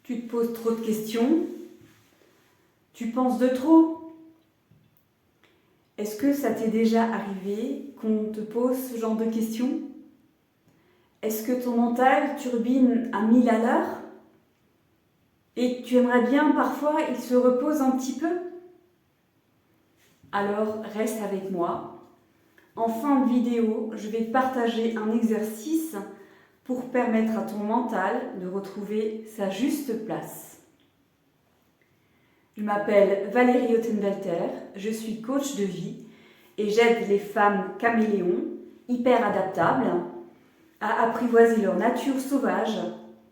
Tu te poses trop de questions? Tu penses de trop? Est-ce que ça t'est déjà arrivé qu'on te pose ce genre de questions? Est-ce que ton mental turbine à 1000 à l'heure? Et tu aimerais bien parfois il se repose un petit peu? Alors reste avec moi. En fin de vidéo, je vais te partager un exercice pour permettre à ton mental de retrouver sa juste place. Je m'appelle Valérie Ottenwalter, je suis coach de vie et j'aide les femmes caméléons, hyper adaptables, à apprivoiser leur nature sauvage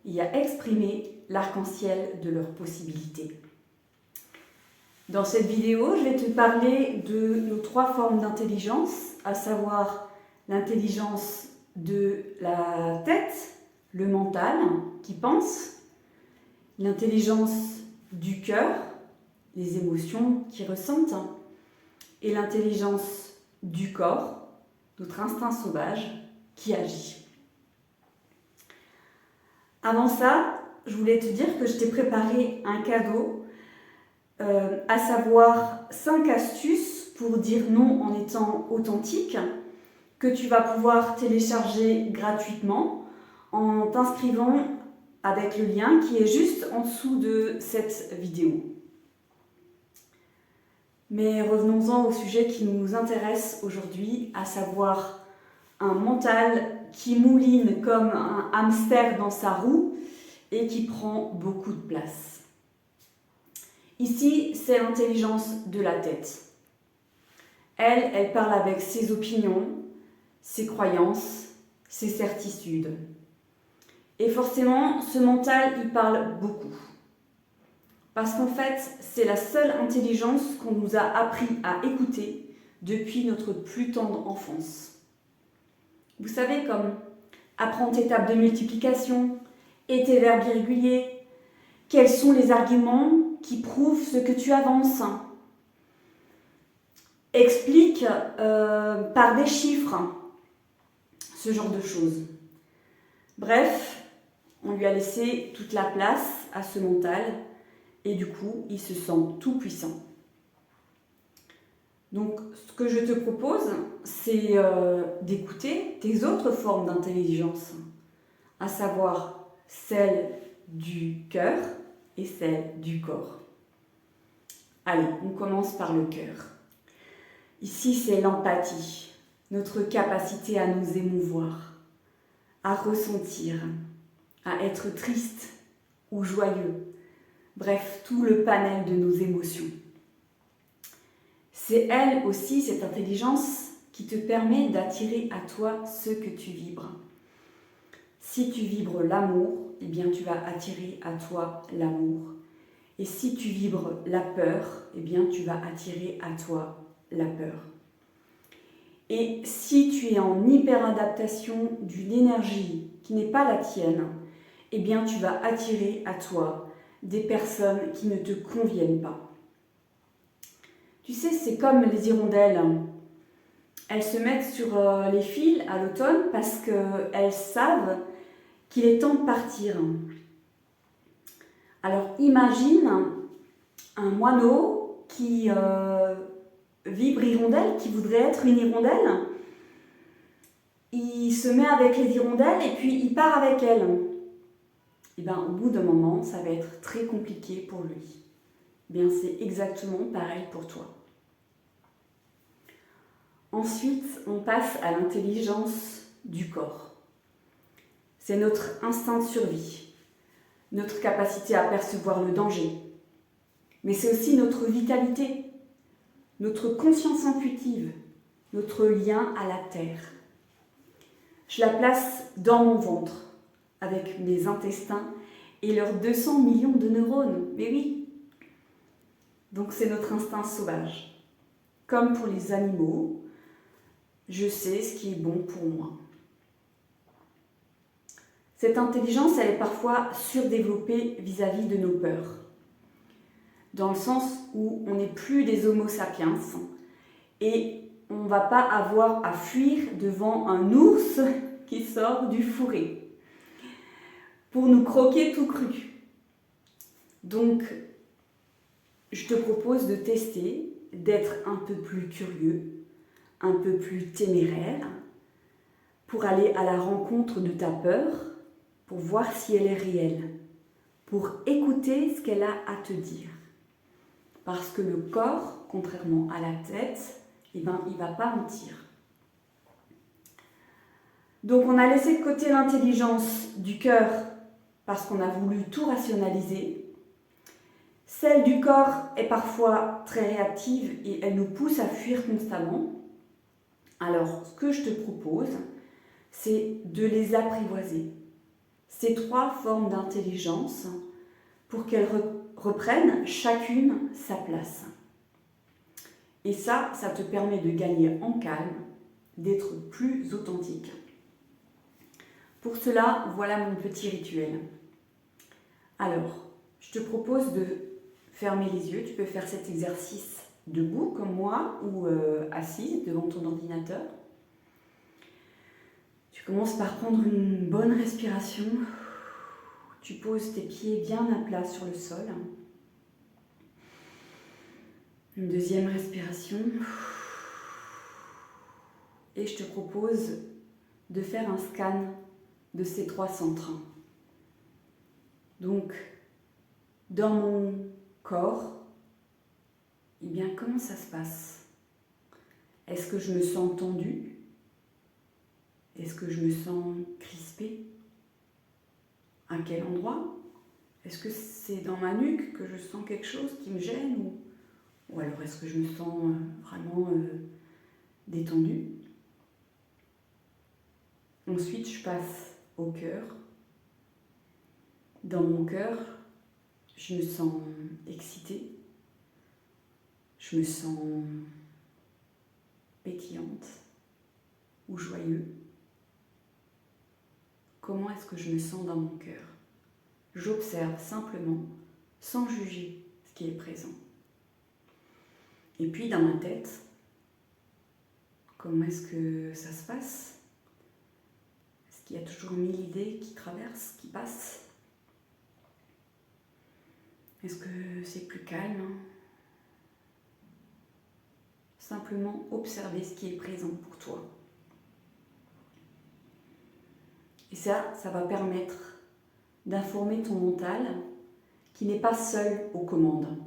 et à exprimer l'arc-en-ciel de leurs possibilités. Dans cette vidéo, je vais te parler de nos 3 formes d'intelligence, à savoir l'intelligence de la tête, le mental qui pense, l'intelligence du cœur, les émotions qui ressentent, et l'intelligence du corps, notre instinct sauvage qui agit. Avant ça, je voulais te dire que je t'ai préparé un cadeau, à savoir 5 astuces pour dire non en étant authentique, que tu vas pouvoir télécharger gratuitement en t'inscrivant avec le lien qui est juste en dessous de cette vidéo. Mais revenons-en au sujet qui nous intéresse aujourd'hui, à savoir un mental qui mouline comme un hamster dans sa roue et qui prend beaucoup de place. Ici, c'est l'intelligence de la tête. Elle parle avec ses opinions, ses croyances, ses certitudes. Et forcément, ce mental, il parle beaucoup. Parce qu'en fait, c'est la seule intelligence qu'on nous a appris à écouter depuis notre plus tendre enfance. Vous savez, comme apprends tes tables de multiplication et tes verbes irréguliers, quels sont les arguments qui prouvent ce que tu avances. Explique par des chiffres, ce genre de choses. Bref, on lui a laissé toute la place à ce mental et du coup, il se sent tout puissant. Donc, ce que je te propose, c'est d'écouter tes autres formes d'intelligence, à savoir celle du cœur et celle du corps. Allez, on commence par le cœur. Ici, c'est l'empathie, notre capacité à nous émouvoir, à ressentir, à être triste ou joyeux. Bref, tout le panel de nos émotions. C'est elle aussi, cette intelligence, qui te permet d'attirer à toi ce que tu vibres. Si tu vibres l'amour, eh bien tu vas attirer à toi l'amour. Et si tu vibres la peur, eh bien tu vas attirer à toi la peur. Et si tu es en hyperadaptation d'une énergie qui n'est pas la tienne, eh bien tu vas attirer à toi des personnes qui ne te conviennent pas. Tu sais, c'est comme les hirondelles. Elles se mettent sur les fils à l'automne parce qu'elles savent qu'il est temps de partir. Alors imagine un moineau qui vibre hirondelle, qui voudrait être une hirondelle. Il se met avec les hirondelles et puis il part avec elles. Et bien au bout d'un moment, ça va être très compliqué pour lui. Bien, c'est exactement pareil pour toi. Ensuite, on passe à l'intelligence du corps. C'est notre instinct de survie, notre capacité à percevoir le danger, mais c'est aussi notre vitalité, notre conscience intuitive, notre lien à la terre. Je la place dans mon ventre, avec mes intestins et leurs 200 millions de neurones. Mais oui, donc c'est notre instinct sauvage. Comme pour les animaux, je sais ce qui est bon pour moi. Cette intelligence, elle est parfois surdéveloppée vis-à-vis de nos peurs. Dans le sens où on n'est plus des homo sapiens et on ne va pas avoir à fuir devant un ours qui sort du fourré pour nous croquer tout cru. Donc, je te propose de tester, d'être un peu plus curieux, un peu plus téméraire, pour aller à la rencontre de ta peur, pour voir si elle est réelle, pour écouter ce qu'elle a à te dire. Parce que le corps, contrairement à la tête, il ne va pas mentir. Donc on a laissé de côté l'intelligence du cœur parce qu'on a voulu tout rationaliser. Celle du corps est parfois très réactive et elle nous pousse à fuir constamment. Alors ce que je te propose, c'est de les apprivoiser. Ces 3 formes d'intelligence pour qu'elles reprennent chacune sa place. Et ça te permet de gagner en calme, d'être plus authentique. Pour cela, voilà mon petit rituel. Alors, je te propose de fermer les yeux. Tu peux faire cet exercice debout comme moi ou assise devant ton ordinateur. Tu commences par prendre une bonne respiration. Tu poses tes pieds bien à plat sur le sol. Une deuxième respiration. Et je te propose de faire un scan de ces 3 centres. Donc, dans mon corps, eh bien, comment ça se passe? Est-ce que je me sens tendue? Est-ce que je me sens crispée? À quel endroit? Est-ce que c'est dans ma nuque que je sens quelque chose qui me gêne? Ou alors est-ce que je me sens vraiment détendue? Ensuite, je passe au cœur. Dans mon cœur, je me sens excitée, je me sens pétillante ou joyeux. Comment est-ce que je me sens dans mon cœur? J'observe simplement, sans juger ce qui est présent. Et puis dans ma tête, comment est-ce que ça se passe? Est-ce qu'il y a toujours 1000 idées qui traversent, qui passent? Est-ce que c'est plus calme? Simplement observer ce qui est présent pour toi. Et ça va permettre d'informer ton mental qui n'est pas seul aux commandes.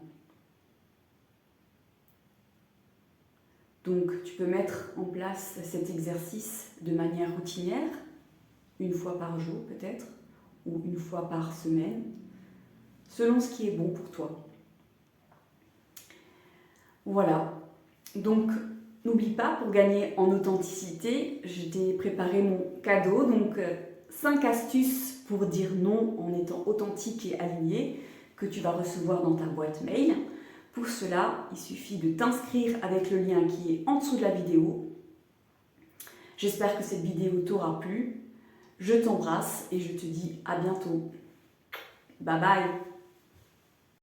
Donc tu peux mettre en place cet exercice de manière routinière, 1 fois par jour peut-être, ou 1 fois par semaine, selon ce qui est bon pour toi. Voilà, donc n'oublie pas, pour gagner en authenticité, je t'ai préparé mon cadeau, donc 5 astuces pour dire non en étant authentique et aligné, que tu vas recevoir dans ta boîte mail. Pour cela, il suffit de t'inscrire avec le lien qui est en dessous de la vidéo. J'espère que cette vidéo t'aura plu. Je t'embrasse et je te dis à bientôt. Bye bye.